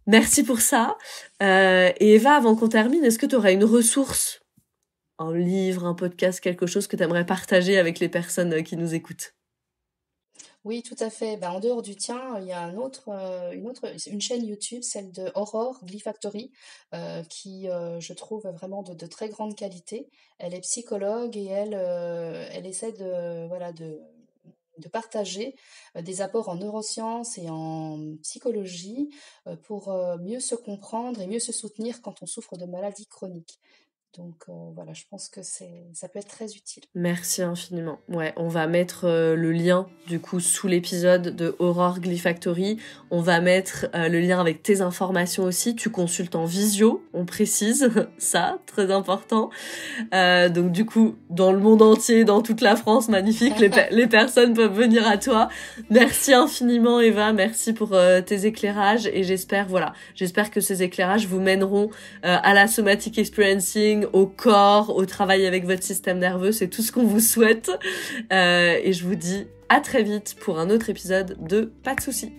Merci pour ça. Et Eva, avant qu'on termine, est-ce que tu aurais une ressource, un livre, un podcast, quelque chose que tu aimerais partager avec les personnes qui nous écoutent? Oui, tout à fait. En dehors du tien, il y a une chaîne YouTube, celle de Aurore Glyfactory, qui, je trouve vraiment de très grande qualité. Elle est psychologue et elle essaie de de partager des apports en neurosciences et en psychologie pour mieux se comprendre et mieux se soutenir quand on souffre de maladies chroniques. Donc voilà, je pense que ça peut être très utile. Merci infiniment. Ouais, on va mettre le lien du coup sous l'épisode de Aurore Glyfactory. On va mettre le lien avec tes informations aussi. Tu consultes en visio, on précise ça, très important. Donc du coup, dans le monde entier, dans toute la France, magnifique, les personnes peuvent venir à toi. Merci infiniment Eva, merci pour tes éclairages et j'espère que ces éclairages vous mèneront à la somatic experiencing, au corps, au travail avec votre système nerveux, c'est tout ce qu'on vous souhaite. Et je vous dis à très vite pour un autre épisode de Pas de soucis.